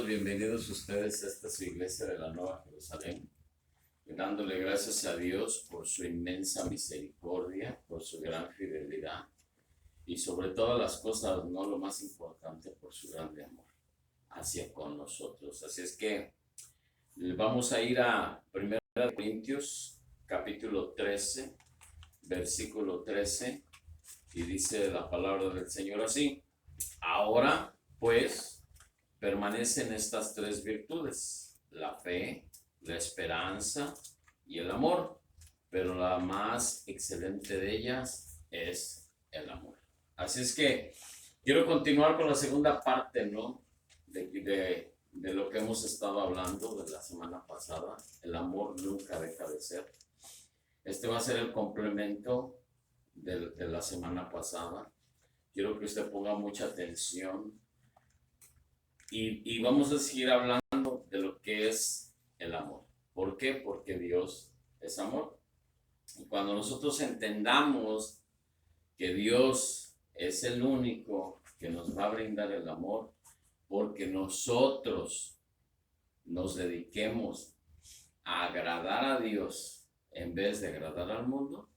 Bienvenidos ustedes a esta su iglesia de la Nueva Jerusalén, dándole gracias a Dios por su inmensa misericordia, por su gran fidelidad y sobre todas las cosas, no lo más importante, por su grande amor hacia con nosotros. Así es que vamos a ir a 1 Corintios capítulo 13, versículo 13, y dice la palabra del Señor así: ahora pues permanecen estas tres virtudes: la fe, la esperanza y el amor, pero la más excelente de ellas es el amor. Así es que quiero continuar con la segunda parte, ¿no? De lo que hemos estado hablando de la semana pasada. El amor nunca deja de ser. Este va a ser el complemento de la semana pasada. Quiero que usted ponga mucha atención. Y vamos a seguir hablando de lo que es el amor. ¿Por qué? Porque Dios es amor. Y cuando nosotros entendamos que Dios es el único que nos va a brindar el amor, porque nosotros nos dediquemos a agradar a Dios en vez de agradar al mundo,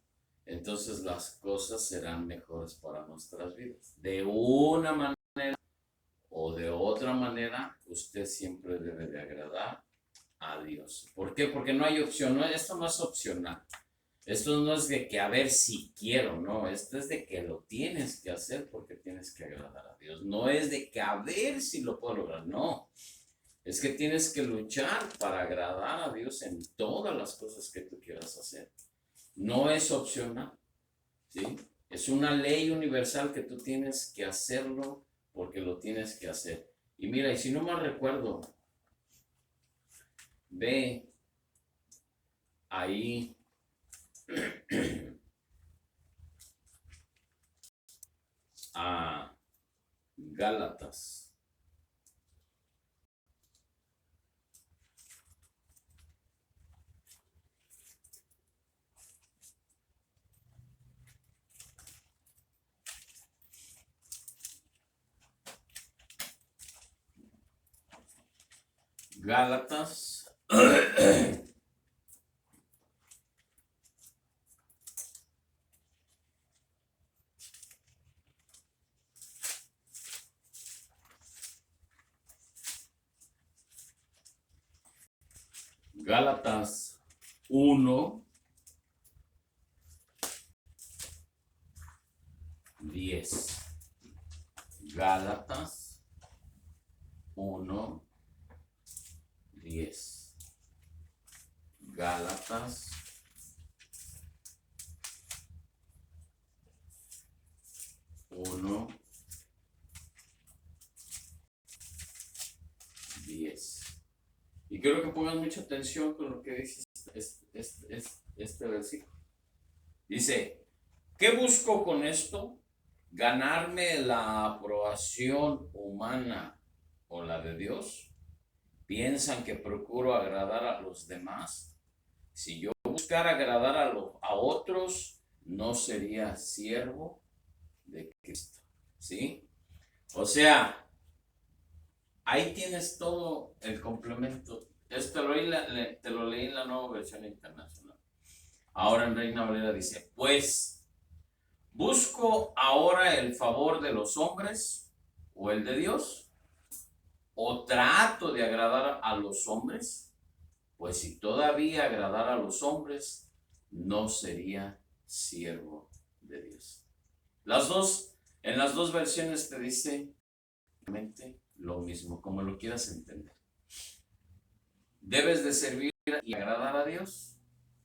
entonces las cosas serán mejores para nuestras vidas. De una manera o de otra manera, usted siempre debe de agradar a Dios. ¿Por qué? Porque no hay opción. Esto no es opcional. Esto no es de que a ver si quiero, no. Esto es de que lo tienes que hacer porque tienes que agradar a Dios. No es de que a ver si lo puedo lograr, no. Es que tienes que luchar para agradar a Dios en todas las cosas que tú quieras hacer. No es opcional, ¿sí? Es una ley universal que tú tienes que hacerlo porque lo tienes que hacer. Y mira, y si no mal recuerdo, ve ahí a Gálatas. Gálatas Gálatas 1:10. Gálatas 1:10. Gálatas 1:10. Y quiero que pongan mucha atención con lo que dice este versículo. Dice: ¿qué busco con esto? ¿Ganarme la aprobación humana o la de Dios? ¿Piensan que procuro agradar a los demás? Si yo buscara agradar a otros, no sería siervo de Cristo. ¿Sí? O sea, ahí tienes todo el complemento. Esto te lo leí en la Nueva Versión Internacional. Ahora en Reina Valera dice: pues, ¿busco ahora el favor de los hombres o el de Dios? ¿O trato de agradar a los hombres? Pues si todavía agradara a los hombres, no sería siervo de Dios. En las dos versiones te dice lo mismo, como lo quieras entender. Debes de servir y agradar a Dios.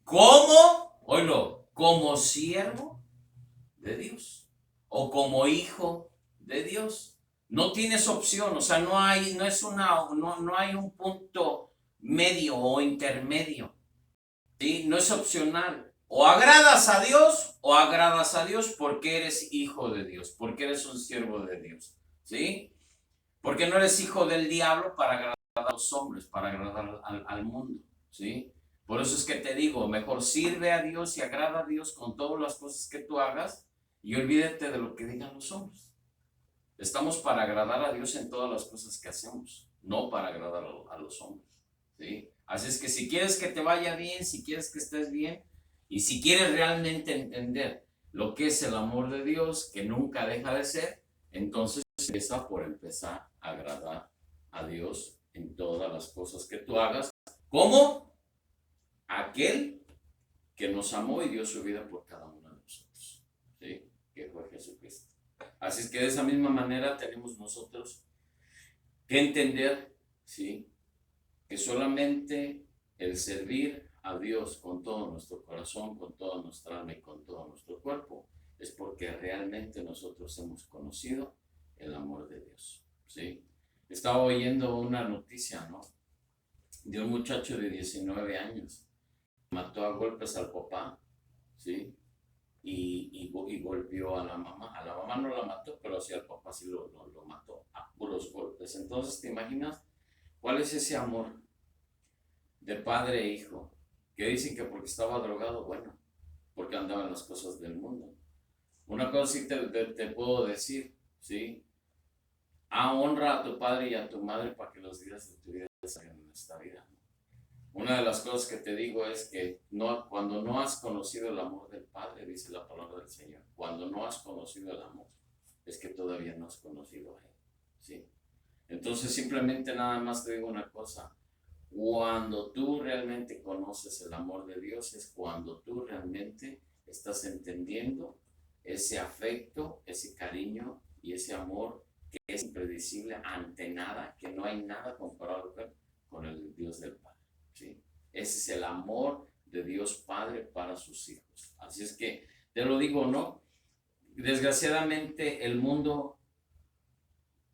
¿Cómo? Oílo, como siervo de Dios o como hijo de Dios. No tienes opción, o sea, no hay un punto medio o intermedio, ¿sí? No es opcional. O agradas a Dios porque eres hijo de Dios, porque eres un siervo de Dios, ¿sí? Porque no eres hijo del diablo para agradar a los hombres, para agradar al mundo, ¿sí? Por eso es que te digo, mejor sirve a Dios y agrada a Dios con todas las cosas que tú hagas y olvídate de lo que digan los hombres. Estamos para agradar a Dios en todas las cosas que hacemos. no para agradar a los hombres, ¿sí? Así es que si quieres que te vaya bien, si quieres que estés bien, y si quieres realmente entender lo que es el amor de Dios, que nunca deja de ser, entonces empieza por empezar a agradar a Dios en todas las cosas que tú hagas, como aquel que nos amó y dio su vida por cada uno de nosotros, ¿sí? Que fue Jesucristo. Así es que de esa misma manera tenemos nosotros que entender, ¿sí? Que solamente el servir a Dios con todo nuestro corazón, con toda nuestra alma y con todo nuestro cuerpo, es porque realmente nosotros hemos conocido el amor de Dios, ¿sí? Estaba oyendo una noticia, ¿no? De un muchacho de 19 años, mató a golpes al papá, ¿sí? Y golpeó a la mamá. A la mamá no la mató, pero sí al papá sí lo mató a puros golpes. Entonces, ¿te imaginas cuál es ese amor de padre e hijo? Que dicen que porque estaba drogado, bueno, porque andaba en las cosas del mundo. Una cosa sí te puedo decir, ¿sí? Honra a tu padre y a tu madre para que los días de tu vida salgan en esta vida. Una de las cosas que te digo es que cuando no has conocido el amor del Padre, dice la palabra del Señor, cuando no has conocido el amor, es que todavía no has conocido a Él, ¿sí? Entonces simplemente nada más te digo una cosa, cuando tú realmente conoces el amor de Dios es cuando tú realmente estás entendiendo ese afecto, ese cariño y ese amor que es impredecible ante nada, que no hay nada comparado con el Dios del Padre, ¿sí? Ese es el amor de Dios Padre para sus hijos. Así es que te lo digo, ¿no? Desgraciadamente el mundo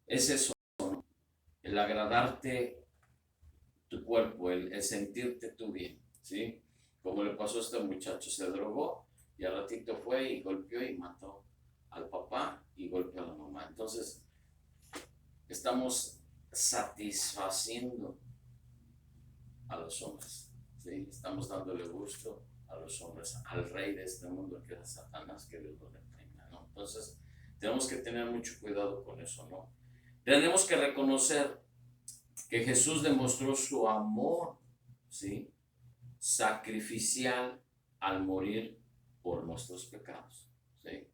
es eso, ¿no? El agradarte tu cuerpo, el sentirte tú bien, ¿sí? Como le pasó a este muchacho, se drogó y al ratito fue y golpeó y mató al papá y golpeó a la mamá. Entonces, estamos satisfaciendo a los hombres, ¿sí? Estamos dándole gusto a los hombres, al rey de este mundo que es Satanás, que Dios lo reprenda, ¿no? Entonces, tenemos que tener mucho cuidado con eso, ¿no? Tenemos que reconocer que Jesús demostró su amor, ¿sí? Sacrificial al morir por nuestros pecados, ¿sí?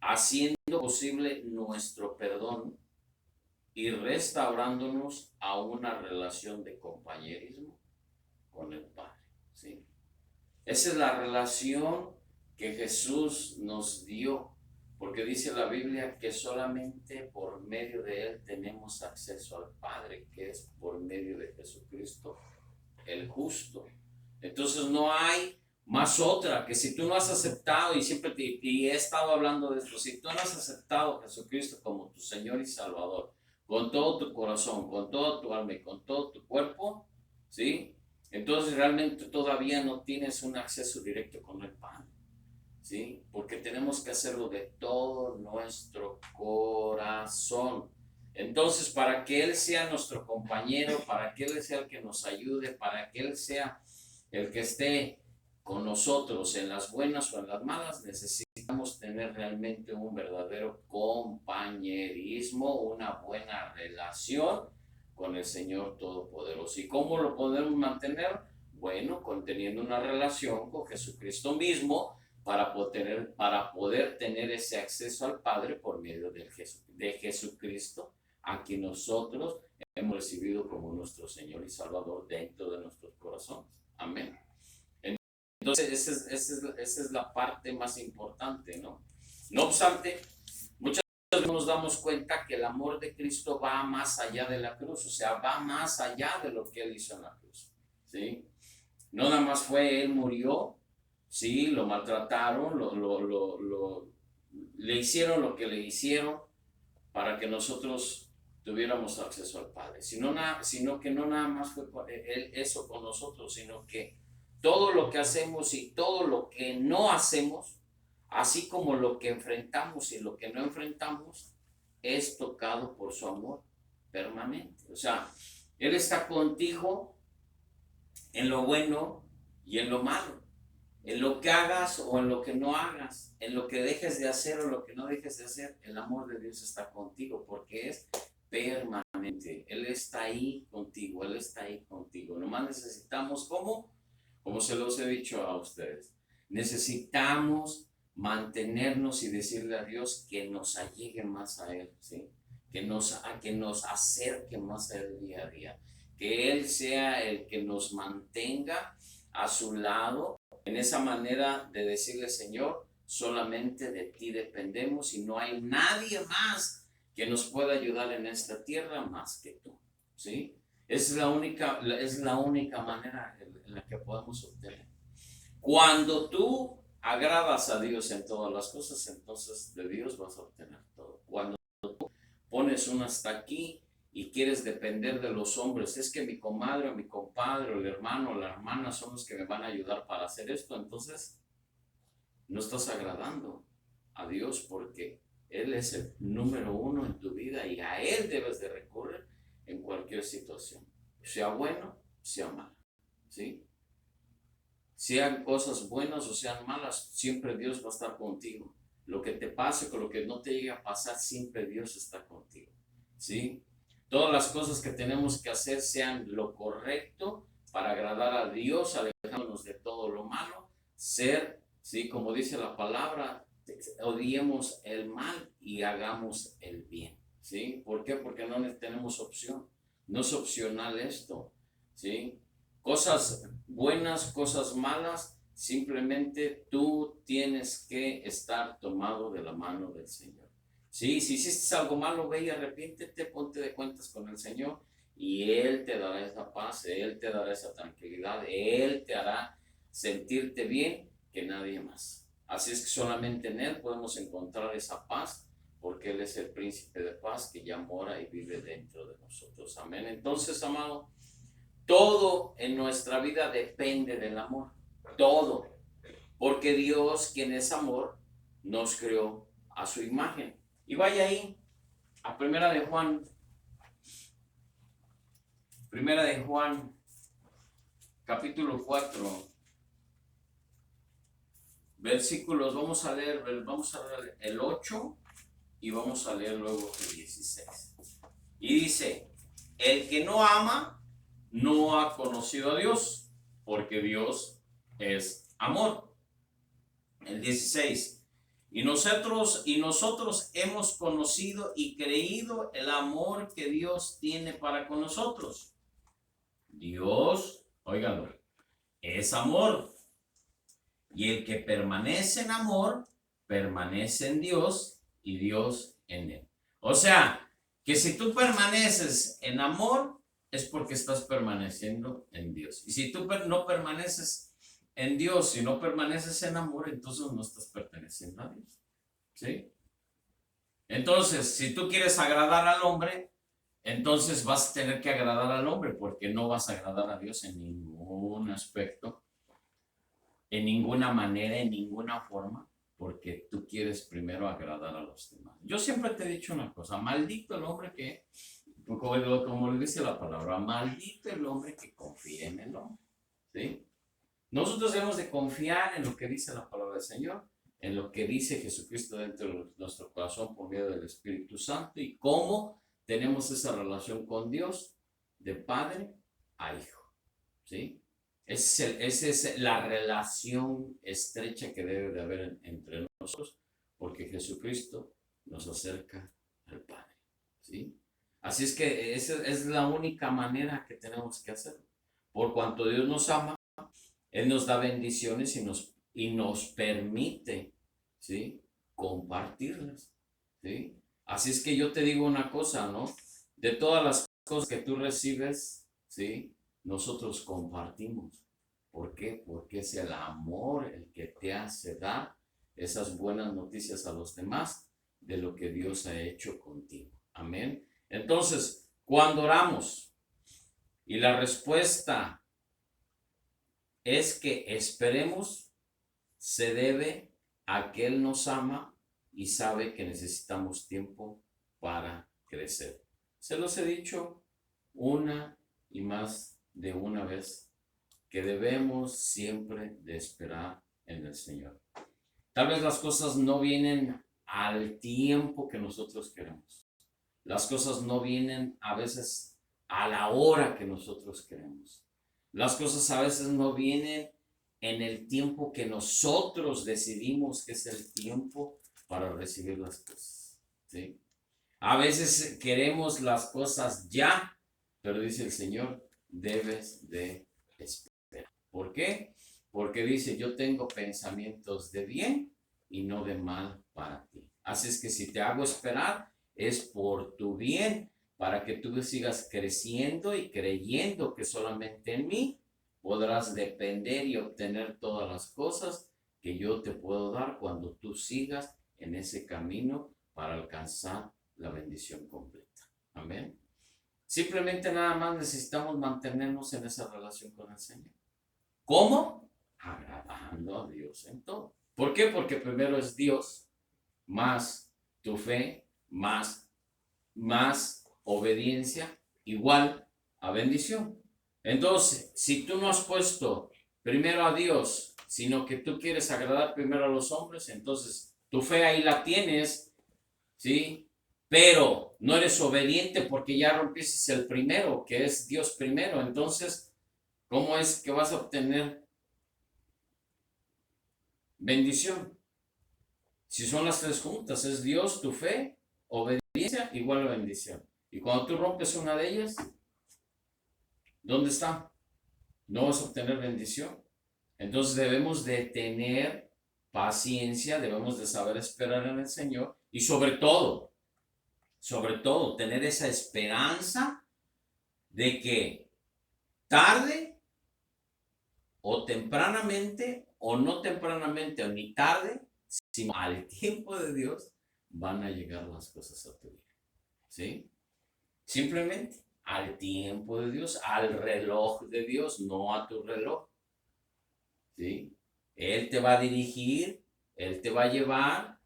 Haciendo posible nuestro perdón y restaurándonos a una relación de compañerismo con el Padre, ¿sí? Esa es la relación que Jesús nos dio, porque dice la Biblia que solamente por medio de Él tenemos acceso al Padre, que es por medio de Jesucristo, el justo. Entonces no hay más otra, que si tú no has aceptado, y siempre y he estado hablando de esto, si tú no has aceptado a Jesucristo como tu Señor y Salvador, con todo tu corazón, con toda tu alma y con todo tu cuerpo, ¿sí? Entonces realmente todavía no tienes un acceso directo con el Padre, ¿sí? Porque tenemos que hacerlo de todo nuestro corazón. Entonces, para que Él sea nuestro compañero, para que Él sea el que nos ayude, para que Él sea el que esté con nosotros en las buenas o en las malas, necesitamos tener realmente un verdadero compañerismo, una buena relación con el Señor Todopoderoso. ¿Y cómo lo podemos mantener? Bueno, teniendo una relación con Jesucristo mismo para poder tener ese acceso al Padre por medio de Jesucristo, a quien nosotros hemos recibido como nuestro Señor y Salvador dentro de nuestros corazones. Amén. Entonces, esa es la parte más importante, ¿no? No obstante, muchas veces no nos damos cuenta que el amor de Cristo va más allá de la cruz, o sea, va más allá de lo que Él hizo en la cruz, ¿sí? No nada más fue, Él murió, sí, lo maltrataron, le hicieron lo que le hicieron para que nosotros tuviéramos acceso al Padre, sino que no nada más fue Él eso con nosotros, sino que todo lo que hacemos y todo lo que no hacemos, así como lo que enfrentamos y lo que no enfrentamos, es tocado por su amor permanente. O sea, Él está contigo en lo bueno y en lo malo, en lo que hagas o en lo que no hagas, en lo que dejes de hacer o lo que no dejes de hacer. El amor de Dios está contigo porque es permanente. Él está ahí contigo, Él está ahí contigo. Nomás necesitamos, ¿cómo? Como se los he dicho a ustedes, necesitamos mantenernos y decirle a Dios que nos allegue más a Él, ¿sí? Que nos acerque más a Él día a día. Que Él sea el que nos mantenga a su lado en esa manera de decirle, Señor, solamente de ti dependemos y no hay nadie más que nos pueda ayudar en esta tierra más que tú, ¿sí? Es la única manera en la que podemos obtener. Cuando tú agradas a Dios en todas las cosas, entonces de Dios vas a obtener todo. Cuando pones un hasta aquí y quieres depender de los hombres, es que mi comadre o mi compadre o el hermano o la hermana son los que me van a ayudar para hacer esto, entonces no estás agradando a Dios porque Él es el número uno en tu vida y a Él debes de recurrir en cualquier situación, sea bueno, sea malo, ¿sí? Sean cosas buenas o sean malas, siempre Dios va a estar contigo. Lo que te pase, con lo que no te llegue a pasar, siempre Dios está contigo, ¿sí? Todas las cosas que tenemos que hacer sean lo correcto para agradar a Dios, alejándonos de todo lo malo, ser, ¿sí? Como dice la palabra, odiemos el mal y hagamos el bien, ¿sí? ¿Por qué? Porque no tenemos opción, no es opcional esto, ¿sí? Cosas buenas, cosas malas, simplemente tú tienes que estar tomado de la mano del Señor. Sí, si hiciste algo malo, ve y arrepiéntete, ponte de cuentas con el Señor y Él te dará esa paz, Él te dará esa tranquilidad, Él te hará sentirte bien que nadie más. Así es que solamente en Él podemos encontrar esa paz, porque Él es el príncipe de paz que ya mora y vive dentro de nosotros. Amén. Entonces, amado, todo en nuestra vida depende del amor, todo, porque Dios, quien es amor, nos creó a su imagen. Y vaya ahí a Primera de Juan, capítulo 4, versículos, vamos a leer el 8 y vamos a leer luego el 16. Y dice, el que no ama no ha conocido a Dios, porque Dios es amor. El 16. Y nosotros hemos conocido y creído el amor que Dios tiene para con nosotros. Dios, óiganlo, es amor. Y el que permanece en amor, permanece en Dios y Dios en él. O sea, que si tú permaneces en amor, es porque estás permaneciendo en Dios. Y si tú no permaneces en Dios, si no permaneces en amor, entonces no estás perteneciendo a Dios. ¿Sí? Entonces, si tú quieres agradar al hombre, entonces vas a tener que agradar al hombre, porque no vas a agradar a Dios en ningún aspecto, en ninguna manera, en ninguna forma, porque tú quieres primero agradar a los demás. Yo siempre te he dicho una cosa, maldito el hombre que, como le dice la palabra, maldito el hombre que confía en el hombre, ¿sí? Nosotros debemos de confiar en lo que dice la palabra del Señor, en lo que dice Jesucristo dentro de nuestro corazón por medio del Espíritu Santo y cómo tenemos esa relación con Dios de padre a hijo, ¿sí? Esa es la relación estrecha que debe de haber entre nosotros, porque Jesucristo nos acerca al Padre, ¿sí? Así es que esa es la única manera que tenemos que hacerlo. Por cuanto Dios nos ama, Él nos da bendiciones y nos permite, ¿sí? Compartirlas, ¿sí? Así es que yo te digo una cosa, ¿no? De todas las cosas que tú recibes, ¿sí? Nosotros compartimos. ¿Por qué? Porque es el amor el que te hace dar esas buenas noticias a los demás de lo que Dios ha hecho contigo. Amén. Entonces, cuando oramos y la respuesta es que esperemos, se debe a que Él nos ama y sabe que necesitamos tiempo para crecer. Se los he dicho una y más de una vez que debemos siempre de esperar en el Señor. Tal vez las cosas no vienen al tiempo que nosotros queremos, Las cosas no vienen a veces a la hora que nosotros queremos. Las cosas a veces no vienen en el tiempo que nosotros decidimos que es el tiempo para recibir las cosas. ¿Sí? A veces queremos las cosas ya, pero dice el Señor, debes de esperar. ¿Por qué? Porque dice, yo tengo pensamientos de bien y no de mal para ti. Así es que si te hago esperar, es por tu bien, para que tú sigas creciendo y creyendo que solamente en mí podrás depender y obtener todas las cosas que yo te puedo dar cuando tú sigas en ese camino para alcanzar la bendición completa. Amén. Simplemente nada más necesitamos mantenernos en esa relación con el Señor. ¿Cómo? Agradando a Dios en todo. ¿Por qué? Porque primero es Dios, más tu fe, más obediencia, igual a bendición. Entonces, si tú no has puesto primero a Dios, sino que tú quieres agradar primero a los hombres, entonces tu fe ahí la tienes, ¿sí? Pero no eres obediente porque ya rompiste el primero, que es Dios primero. Entonces, ¿cómo es que vas a obtener bendición? Si son las tres juntas, es Dios, tu fe, obediencia, igual a bendición. Y cuando tú rompes una de ellas, ¿dónde está? No vas a obtener bendición. Entonces debemos de tener paciencia, debemos de saber esperar en el Señor y sobre todo, tener esa esperanza de que tarde o tempranamente o no tempranamente o ni tarde, sino al tiempo de Dios van a llegar las cosas a tu vida. ¿Sí? Simplemente al tiempo de Dios, al reloj de Dios, no a tu reloj. ¿Sí? Él te va a dirigir, Él te va a llevar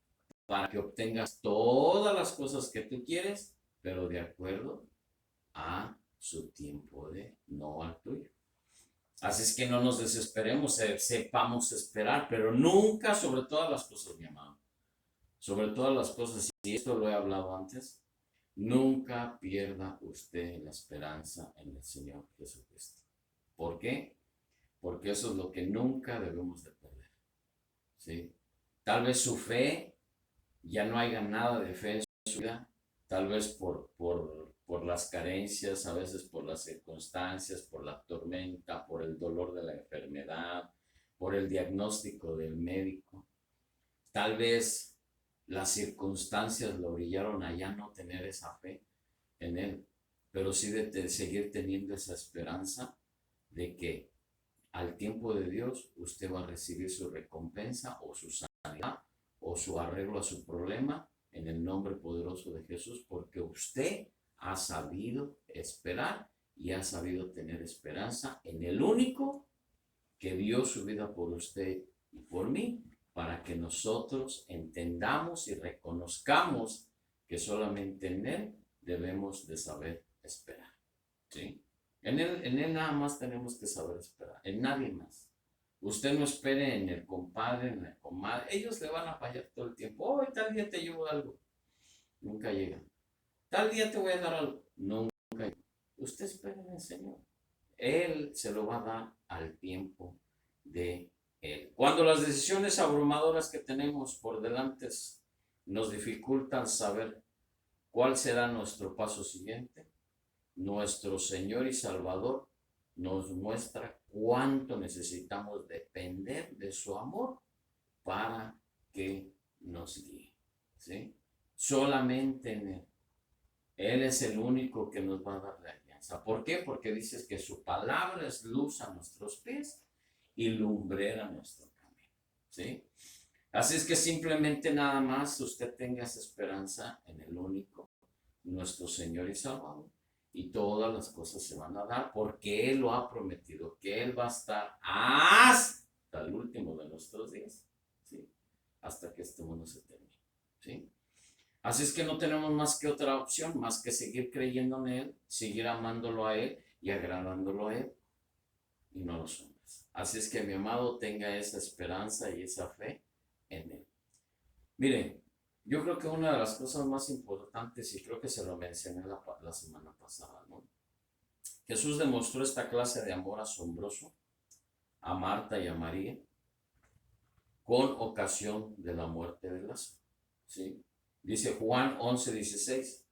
para que obtengas todas las cosas que tú quieres, pero de acuerdo a su tiempo de no al tuyo. Así es que no nos desesperemos, sepamos esperar, pero nunca sobre todas las cosas, mi amado. Sobre todas las cosas, y esto lo he hablado antes, nunca pierda usted la esperanza en el Señor Jesucristo. ¿Por qué? Porque eso es lo que nunca debemos de perder. ¿Sí? Tal vez su fe, ya no haya nada de fe en su vida, tal vez por las carencias, a veces por las circunstancias, por la tormenta, por el dolor de la enfermedad, por el diagnóstico del médico. Tal vez las circunstancias lo orillaron a ya no tener esa fe en Él, pero sí de seguir teniendo esa esperanza de que al tiempo de Dios usted va a recibir su recompensa o su sanidad o su arreglo a su problema en el nombre poderoso de Jesús, porque usted ha sabido esperar y ha sabido tener esperanza en el único que dio su vida por usted y por mí, para que nosotros entendamos y reconozcamos que solamente en Él debemos de saber esperar. ¿Sí? En él nada más tenemos que saber esperar, en nadie más. Usted no espere en el compadre, en la comadre, ellos le van a fallar todo el tiempo. Hoy tal día te llevo algo, nunca llegan. Tal día te voy a dar algo, nunca llegan. Usted espere en el Señor, Él se lo va a dar al tiempo de Él. Cuando las decisiones abrumadoras que tenemos por delante nos dificultan saber cuál será nuestro paso siguiente, nuestro Señor y Salvador nos muestra cuánto necesitamos depender de su amor para que nos guíe. ¿Sí? Solamente en Él. Él es el único que nos va a dar la alianza. ¿Por qué? Porque dices que su palabra es luz a nuestros pies y lumbrera a nuestro camino. ¿Sí? Así es que simplemente nada más usted tenga esa esperanza en el único, nuestro Señor y Salvador. Y todas las cosas se van a dar porque Él lo ha prometido, que Él va a estar hasta el último de nuestros días, ¿sí? Hasta que este mundo se termine, ¿sí? Así es que no tenemos más que otra opción, más que seguir creyendo en Él, seguir amándolo a Él y agradándolo a Él y no a los hombres. Así es que mi amado tenga esa esperanza y esa fe en Él. Miren, yo creo que una de las cosas más importantes, y creo que se lo mencioné la semana pasada, ¿no? Jesús demostró esta clase de amor asombroso a Marta y a María con ocasión de la muerte de Lázaro, ¿sí? Dice Juan 11:16,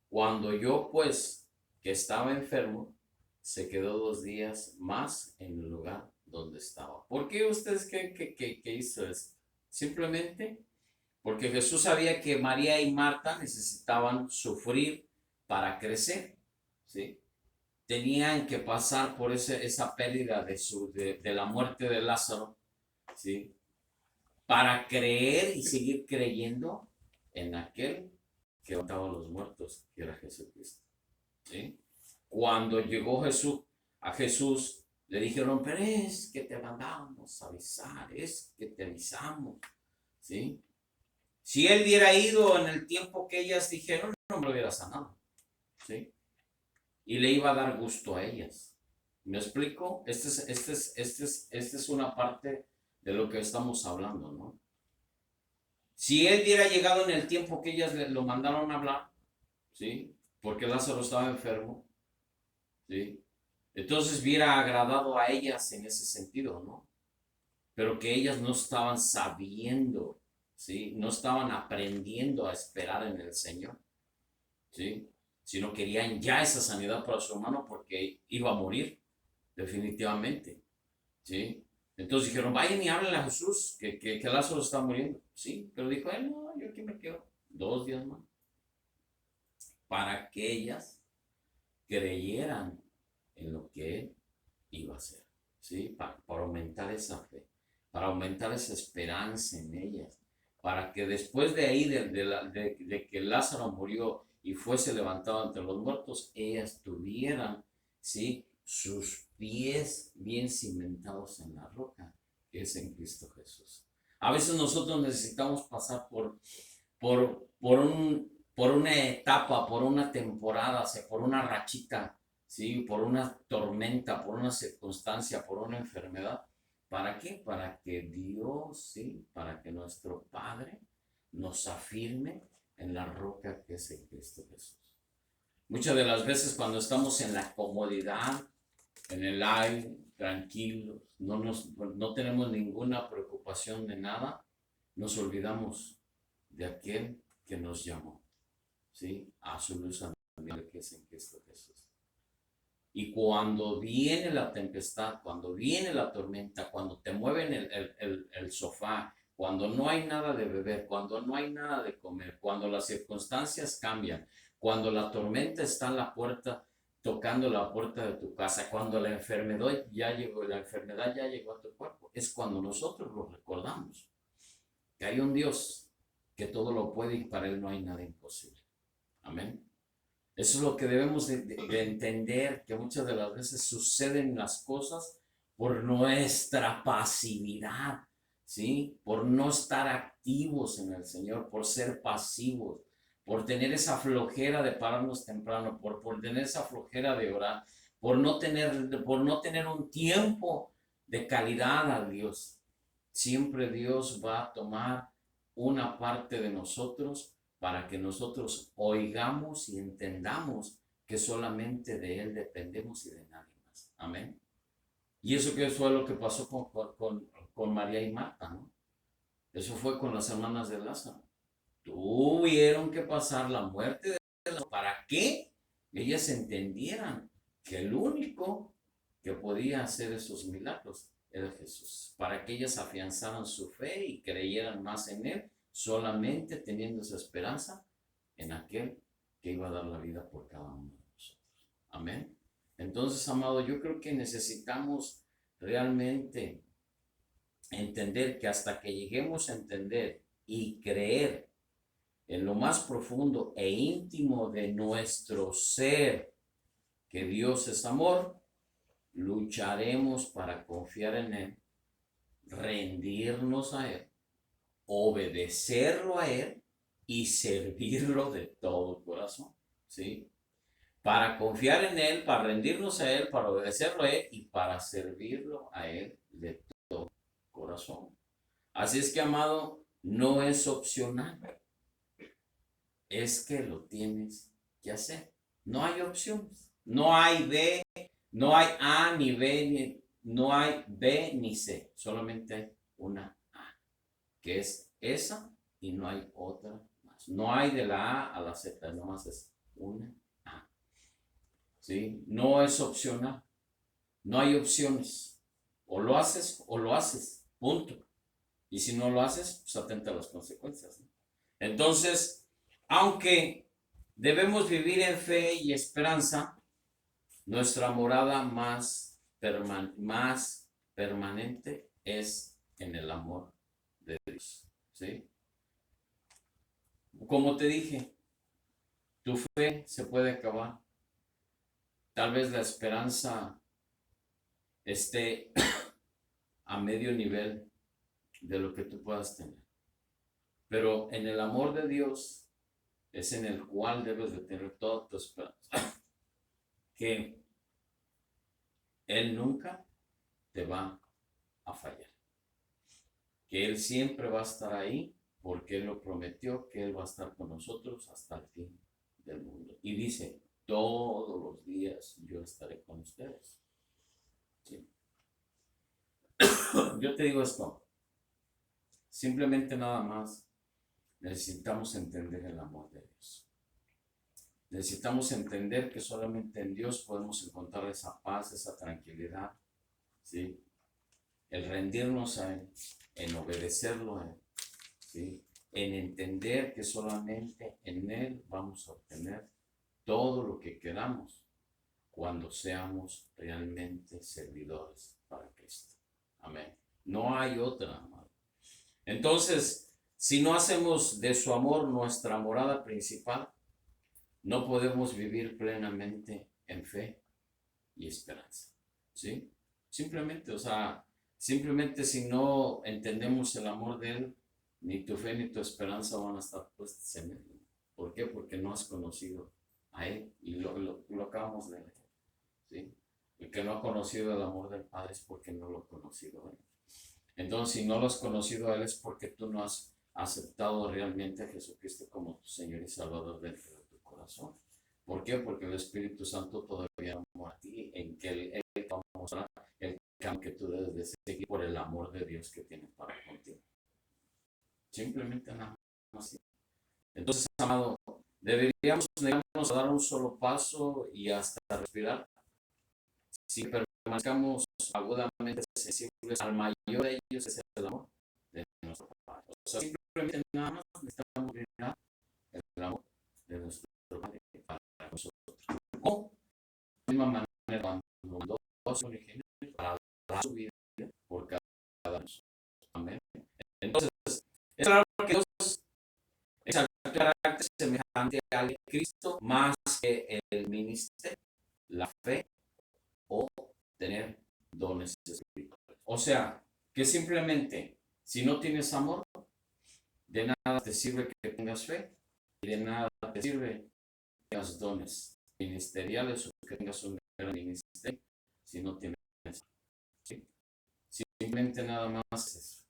cuando yo pues, que estaba enfermo, se quedó 2 días más en el lugar donde estaba. ¿Por qué ustedes creen que hizo esto? Simplemente porque Jesús sabía que María y Marta necesitaban sufrir para crecer, ¿sí? Tenían que pasar por esa pérdida de la muerte de Lázaro, ¿sí? Para creer y seguir creyendo en aquel que levantaba a los muertos, que era Jesucristo, ¿sí? Cuando llegó a Jesús, le dijeron, pero es que te mandamos a avisar, es que te avisamos, ¿sí? Si él hubiera ido en el tiempo que ellas dijeron, no me lo hubiera sanado, ¿sí? Y le iba a dar gusto a ellas. ¿Me explico? Esta es una parte de lo que estamos hablando, ¿no? Si él hubiera llegado en el tiempo que ellas lo mandaron a hablar, ¿sí? Porque Lázaro estaba enfermo, ¿sí? Entonces hubiera agradado a ellas en ese sentido, ¿no? Pero que ellas no estaban sabiendo, ¿sí? No estaban aprendiendo a esperar en el Señor, ¿sí? Sino querían ya esa sanidad para su hermano porque iba a morir, definitivamente, ¿sí? Entonces dijeron, vayan y hablen a Jesús, que Lázaro está muriendo, ¿sí? Pero dijo él, no, yo aquí me quedo 2 días más, para que ellas creyeran en lo que él iba a hacer, ¿sí? Para aumentar esa fe, para aumentar esa esperanza en ellas, para que después de ahí, de que Lázaro murió y fuese levantado entre los muertos, ellas tuvieran, ¿sí? Sus pies bien cimentados en la roca, que es en Cristo Jesús. A veces nosotros necesitamos pasar por una etapa, por una temporada, o sea, por una rachita, ¿sí? Por una tormenta, por una circunstancia, por una enfermedad. ¿Para qué? Para que Dios, ¿sí? Para que nuestro Padre nos afirme en la roca que es en Cristo Jesús. Muchas de las veces cuando estamos en la comodidad, en el aire, tranquilos, no tenemos ninguna preocupación de nada, nos olvidamos de aquel que nos llamó, ¿sí? A su luz admirable que es en Cristo Jesús. Y cuando viene la tempestad, cuando viene la tormenta, cuando te mueven el sofá, cuando no hay nada de beber, cuando no hay nada de comer, cuando las circunstancias cambian, cuando la tormenta está en la puerta, tocando la puerta de tu casa, cuando la enfermedad ya llegó a tu cuerpo, es cuando nosotros lo recordamos, que hay un Dios que todo lo puede y para él no hay nada imposible. Amén. Eso es lo que debemos de entender, que muchas de las veces suceden las cosas por nuestra pasividad, ¿sí? Por no estar activos en el Señor, por ser pasivos, por tener esa flojera de pararnos temprano, por tener esa flojera de orar, por no tener un tiempo de calidad a Dios. Siempre Dios va a tomar una parte de nosotros para que nosotros oigamos y entendamos que solamente de Él dependemos y de nadie más. Amén. Y eso que fue lo que pasó con María y Marta, ¿no? Eso fue con las hermanas de Lázaro. Tuvieron que pasar la muerte de Lázaro para que ellas entendieran que el único que podía hacer esos milagros era Jesús, para que ellas afianzaran su fe y creyeran más en Él, solamente teniendo esa esperanza en aquel que iba a dar la vida por cada uno de nosotros. Amén. Entonces, amado, yo creo que necesitamos realmente entender que hasta que lleguemos a entender y creer en lo más profundo e íntimo de nuestro ser, que Dios es amor, lucharemos para confiar en Él, rendirnos a Él, obedecerlo a Él y servirlo de todo corazón, ¿sí? Para confiar en Él, para rendirnos a Él, para obedecerlo a Él y para servirlo a Él de todo corazón. Así es que, amado, no es opcional. es que lo tienes que hacer. No hay opciones. No hay B, no hay A ni B, no hay B ni C. Solamente hay una A, que es esa y no hay otra más. No hay de la A a la Z, nomás es una A. ¿Sí? No es opcional. No hay opciones. O lo haces o lo haces. Punto. Y si no lo haces, pues atenta a las consecuencias, ¿no? Entonces, aunque debemos vivir en fe y esperanza, nuestra morada más permanente es en el amor de Dios. ¿Sí? Como te dije, tu fe se puede acabar. Tal vez la esperanza esté a medio nivel de lo que tú puedas tener. Pero en el amor de Dios es en el cual debes de tener toda tu esperanza. Que Él nunca te va a fallar. Que Él siempre va a estar ahí porque Él lo prometió, que Él va a estar con nosotros hasta el fin del mundo. Y dice, todos los días yo estaré con ustedes. ¿Sí? Yo te digo esto, simplemente nada más necesitamos entender el amor de Dios. Necesitamos entender que solamente en Dios podemos encontrar esa paz, esa tranquilidad, ¿sí? El rendirnos a Él, en obedecerlo a Él, ¿sí? En entender que solamente en Él vamos a obtener todo lo que queramos cuando seamos realmente servidores para Cristo. Amén. No hay otra, amado. Entonces, si no hacemos de su amor nuestra morada principal, no podemos vivir plenamente en fe y esperanza. ¿Sí? Simplemente, o sea, simplemente si no entendemos el amor de Él, ni tu fe ni tu esperanza van a estar puestas en Él. ¿Por qué? Porque no has conocido a Él y lo acabamos de leer. ¿Sí? El que no ha conocido el amor del Padre es porque no lo ha conocido a Él. Entonces, si no lo has conocido a Él es porque tú no has aceptado realmente a Jesucristo como tu Señor y Salvador dentro de tu corazón. ¿Por qué? Porque el Espíritu Santo todavía no a ti, en que Él te va a mostrar el camino que tú debes de seguir por el amor de Dios que tiene para contigo. Simplemente nada más. Entonces, amado, deberíamos negarnos a dar un solo paso y hasta respirar. Si permanezcamos agudamente sensibles al mayor de ellos, es el amor de nuestro Padre. O sea, simplemente nada más necesitamos mirar el amor de nuestro Padre para nosotros. O de la misma manera, cuando dos orígenes para dar su vida por cada uno. Amén. Entonces, es claro que Dios es al carácter semejante al de Cristo más que el ministerio, la fe o tener dones espirituales. O sea, que simplemente, si no tienes amor, de nada te sirve que tengas fe y de nada te sirve que tengas dones ministeriales o que tengas un gran ministerio si no tienes amor. ¿Sí? Simplemente nada más es eso.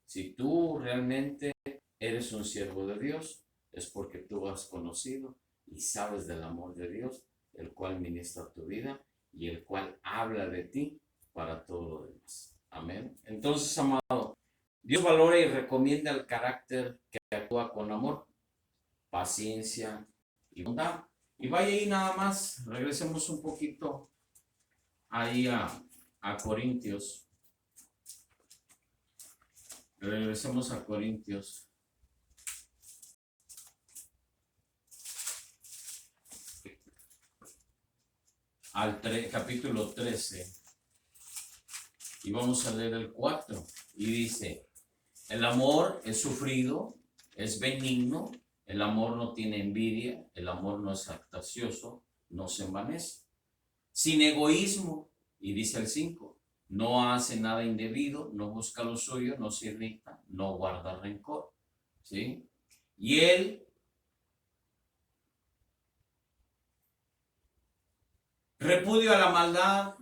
Si tú realmente eres un siervo de Dios, es porque tú has conocido y sabes del amor de Dios, el cual ministra tu vida y el cual habla de ti para todo lo demás. Amén. Entonces, amado, Dios valora y recomienda el carácter que actúa con amor, paciencia y bondad. Y vaya ahí nada más, regresemos un poquito ahí a Corintios. Regresemos a Corintios. Al capítulo 13. Y vamos a leer el 4. Y dice, el amor es sufrido, es benigno, el amor no tiene envidia, el amor no es jactancioso, no se envanece. Sin egoísmo, y dice el 5, no hace nada indebido, no busca lo suyo, no se irrita, no guarda rencor. ¿Sí? Y él repudio a la maldad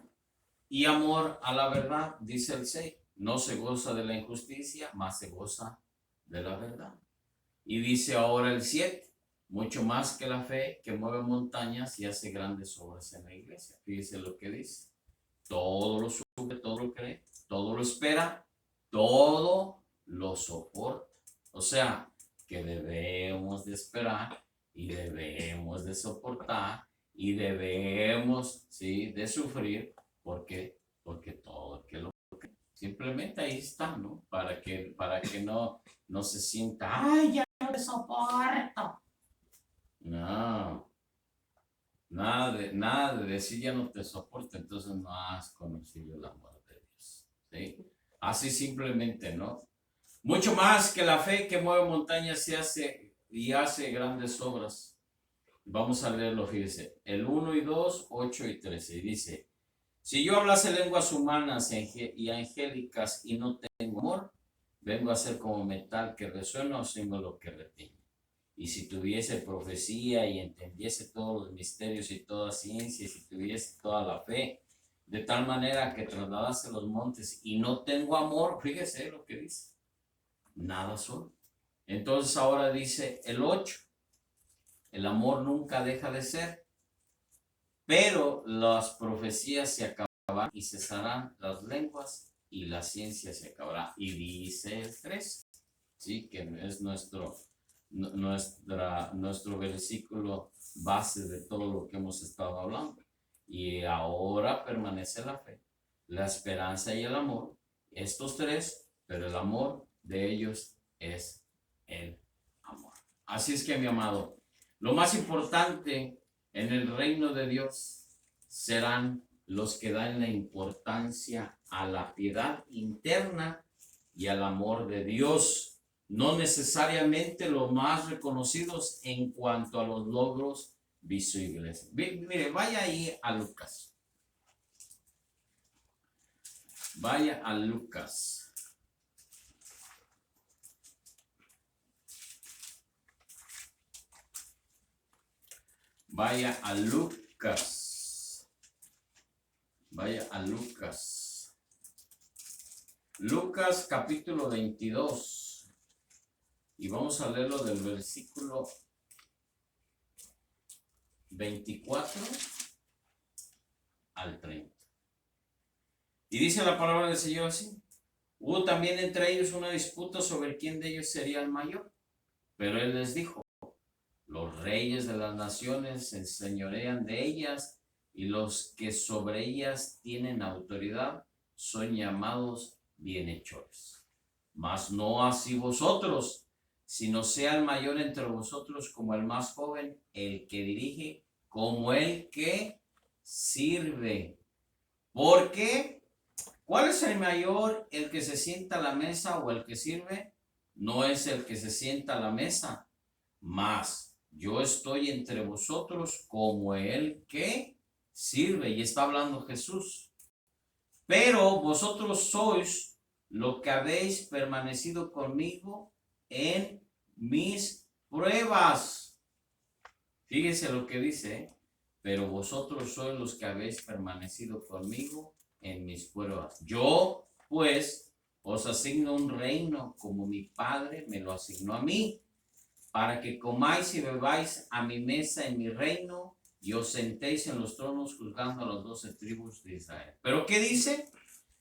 y amor a la verdad, dice el 6. No se goza de la injusticia, mas se goza de la verdad. Y dice ahora el 7, mucho más que la fe que mueve montañas y hace grandes obras en la iglesia. Fíjese lo que dice. Todo lo sufre, todo lo cree, todo lo espera, todo lo soporta. O sea, que debemos de esperar y debemos de soportar y debemos, ¿sí?, de sufrir. ¿Por qué? Porque todo el que lo cree. Simplemente ahí está, ¿no? Para que no se sienta, ¡ay, ya no te soporto! No, nada de decir ya no te soporto, entonces no has conocido el amor de Dios. ¿Sí? Así simplemente, ¿no? Mucho más que la fe que mueve montañas y hace grandes obras. Vamos a leerlo, fíjese. El 1 y 2, 8 y 13. Y dice, si yo hablase lenguas humanas y angélicas y no tengo amor, vengo a ser como metal que resuena o símbolo que retiene. Y si tuviese profecía y entendiese todos los misterios y toda ciencia, y si tuviese toda la fe, de tal manera que trasladase los montes y no tengo amor, fíjese lo que dice, nada soy. Entonces ahora dice el 8, el amor nunca deja de ser, pero las profecías se acabarán y cesarán las lenguas y la ciencia se acabará. Y dice el 3, ¿sí?, que es nuestro versículo base de todo lo que hemos estado hablando. Y ahora permanece la fe, la esperanza y el amor, estos tres, pero el amor de ellos es el amor. Así es que, mi amado, lo más importante en el reino de Dios serán los que dan la importancia a la piedad interna y al amor de Dios, no necesariamente los más reconocidos en cuanto a los logros visibles. Mire, vaya ahí a Lucas. Vaya a Lucas. Vaya a Lucas. Vaya a Lucas. Lucas capítulo 22. Y vamos a leerlo del versículo 24 al 30. Y dice la palabra del Señor así. Hubo también entre ellos una disputa sobre quién de ellos sería el mayor. Pero él les dijo, los reyes de las naciones se enseñorean de ellas y los que sobre ellas tienen autoridad son llamados bienhechores. Mas no así vosotros, sino sea el mayor entre vosotros como el más joven, el que dirige como el que sirve. Porque, ¿cuál es el mayor, el que se sienta a la mesa o el que sirve? No es el que se sienta a la mesa, mas yo estoy entre vosotros como el que sirve. Y está hablando Jesús. Pero vosotros sois lo que habéis permanecido conmigo en mis pruebas. Fíjese lo que dice, pero vosotros sois los que habéis permanecido conmigo en mis pruebas. Yo, pues, os asigno un reino como mi Padre me lo asignó a mí, para que comáis y bebáis a mi mesa en mi reino y os sentéis en los tronos juzgando a las 12 tribus de Israel. ¿Pero qué dice?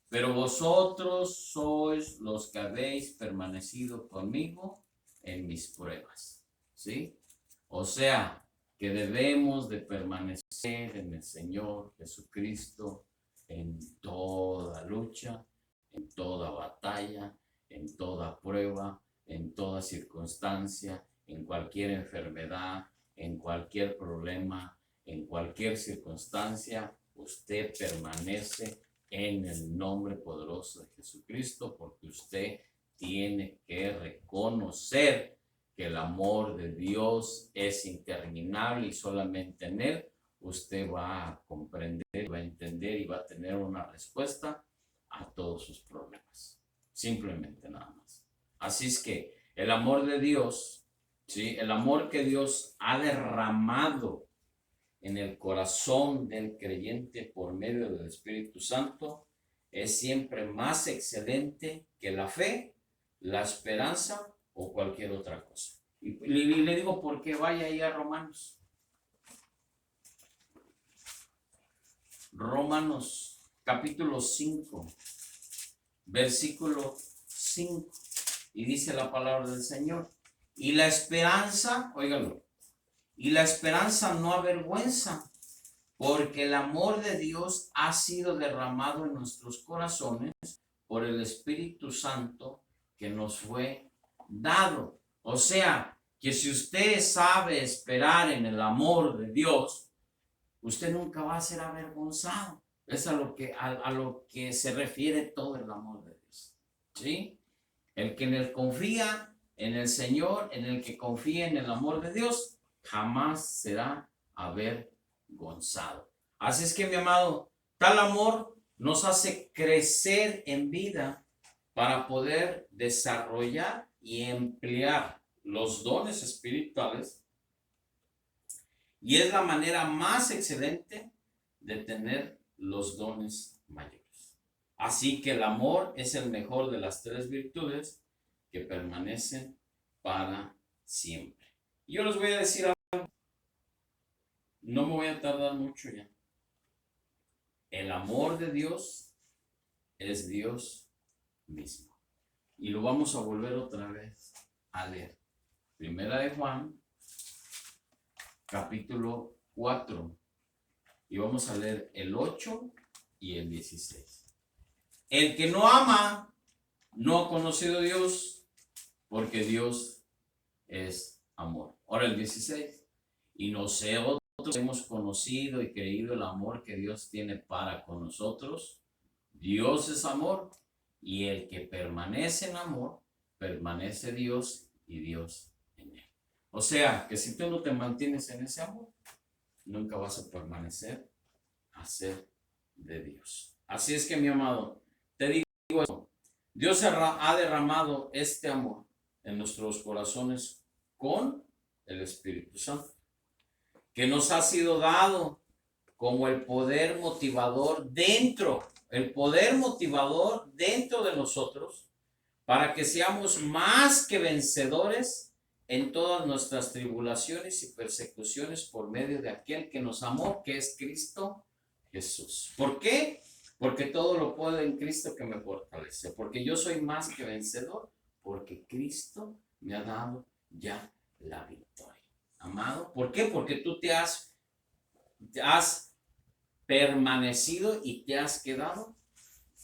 Pero vosotros sois los que habéis permanecido conmigo en mis pruebas. ¿Sí? O sea, que debemos de permanecer en el Señor Jesucristo en toda lucha, en toda batalla, en toda prueba, en toda circunstancia, en cualquier enfermedad, en cualquier problema, en cualquier circunstancia, usted permanece en el nombre poderoso de Jesucristo, porque usted tiene que reconocer que el amor de Dios es interminable y solamente en Él usted va a comprender, va a entender y va a tener una respuesta a todos sus problemas. Simplemente nada más. Así es que el amor de Dios, ¿sí?, el amor que Dios ha derramado en el corazón del creyente por medio del Espíritu Santo es siempre más excelente que la fe, la esperanza o cualquier otra cosa. Y le digo, ¿por qué? Vaya ahí a Romanos. Romanos capítulo 5, versículo 5. Y dice la palabra del Señor. Y la esperanza, óigalo, y la esperanza no avergüenza, porque el amor de Dios ha sido derramado en nuestros corazones por el Espíritu Santo que nos fue dado. O sea, que si usted sabe esperar en el amor de Dios, usted nunca va a ser avergonzado. Es a lo que se refiere todo el amor de Dios. ¿Sí? El que en él confía en el Señor, en el que confía en el amor de Dios, jamás será avergonzado. Así es que, mi amado, tal amor nos hace crecer en vida para poder desarrollar y emplear los dones espirituales, y es la manera más excelente de tener los dones mayores. Así que el amor es el mejor de las tres virtudes que permanecen para siempre. Y yo les voy a decir algo, no me voy a tardar mucho ya. El amor de Dios es Dios mismo. Y lo vamos a volver otra vez a leer. Primera de Juan, capítulo 4. Y vamos a leer el 8 y el 16. El que no ama no ha conocido a Dios, porque Dios es amor. Ahora el 16. Y nosotros hemos conocido y creído el amor que Dios tiene para con nosotros. Dios es amor, y el que permanece en amor, permanece Dios y Dios en él. O sea, que si tú no te mantienes en ese amor, nunca vas a permanecer a ser de Dios. Así es que, mi amado, te digo esto. Dios ha derramado este amor en nuestros corazones con el Espíritu Santo, que nos ha sido dado como el poder motivador dentro de nosotros, para que seamos más que vencedores en todas nuestras tribulaciones y persecuciones por medio de aquel que nos amó, que es Cristo Jesús. ¿Por qué? Porque todo lo puedo en Cristo que me fortalece. Porque yo soy más que vencedor, porque Cristo me ha dado ya la victoria. Amado, ¿por qué? Porque tú te has permanecido y te has quedado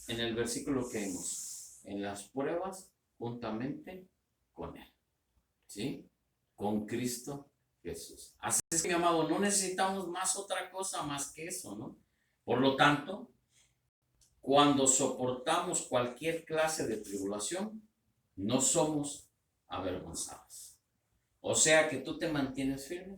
en el versículo que vimos, en las pruebas juntamente con Él, ¿sí? Con Cristo Jesús. Así es que, mi amado, no necesitamos más otra cosa más que eso, ¿no? Por lo tanto, cuando soportamos cualquier clase de tribulación, no somos avergonzados. O sea que tú te mantienes firme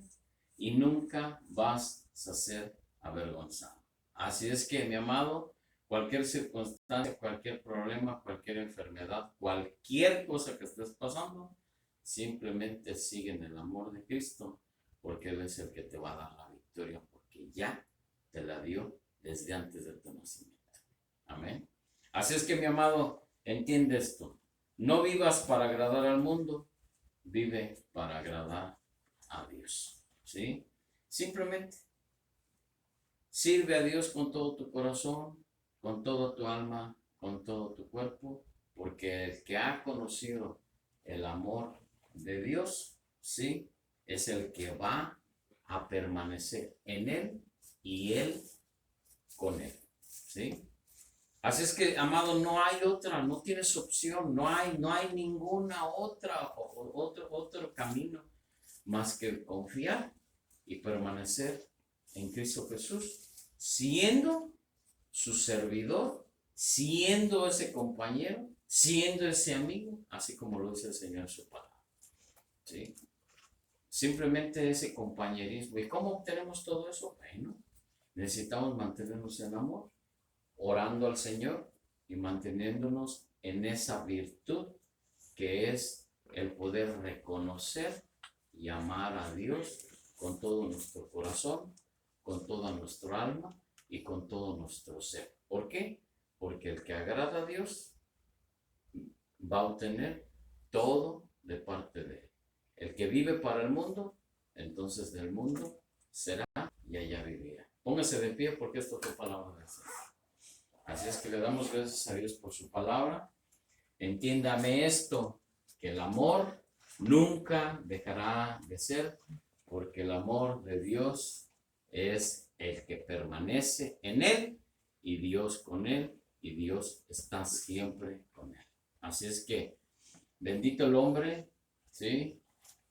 y nunca vas a ser avergonzado. Así es que, mi amado, cualquier circunstancia, cualquier problema, cualquier enfermedad, cualquier cosa que estés pasando, simplemente sigue en el amor de Cristo, porque Él es el que te va a dar la victoria, porque ya te la dio desde antes de tu nacimiento. Amén. Así es que, mi amado, entiende esto. No vivas para agradar al mundo, vive para agradar a Dios. ¿Sí? Simplemente sirve a Dios con todo tu corazón, con toda tu alma, con todo tu cuerpo, porque el que ha conocido el amor de Dios, ¿sí? Es el que va a permanecer en Él y Él con Él. ¿Sí? Así es que, amado, no hay otra, no tienes opción, no hay ninguna otro camino más que confiar y permanecer en Cristo Jesús, siendo su servidor, siendo ese compañero, siendo ese amigo, así como lo dice el Señor en su palabra. ¿Sí? Simplemente ese compañerismo. ¿Y cómo obtenemos todo eso? Bueno, necesitamos mantenernos en amor, orando al Señor y manteniéndonos en esa virtud que es el poder reconocer y amar a Dios con todo nuestro corazón, con toda nuestra alma y con todo nuestro ser. ¿Por qué? Porque el que agrada a Dios va a obtener todo de parte de Él. El que vive para el mundo, entonces del mundo será y allá vivirá. Póngase de pie porque esto fue palabra del Señor. Así es que le damos gracias a Dios por su palabra. Entiéndame esto, que el amor nunca dejará de ser, porque el amor de Dios es el que permanece en Él y Dios con Él y Dios está siempre con Él. Así es que bendito el hombre, ¿sí?,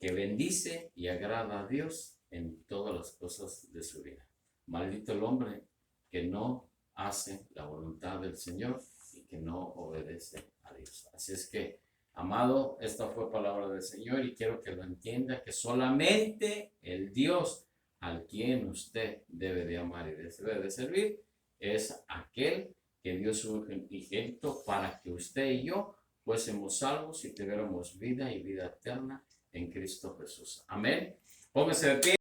que bendice y agrada a Dios en todas las cosas de su vida. Maldito el hombre que no hace la voluntad del Señor y que no obedece a Dios. Así es que, amado, esta fue palabra del Señor y quiero que lo entienda, que solamente el Dios al quien usted debe de amar y debe de servir es aquel que dio su unigénito para que usted y yo fuésemos salvos y tuviéramos vida y vida eterna en Cristo Jesús. Amén. Póngase de pie.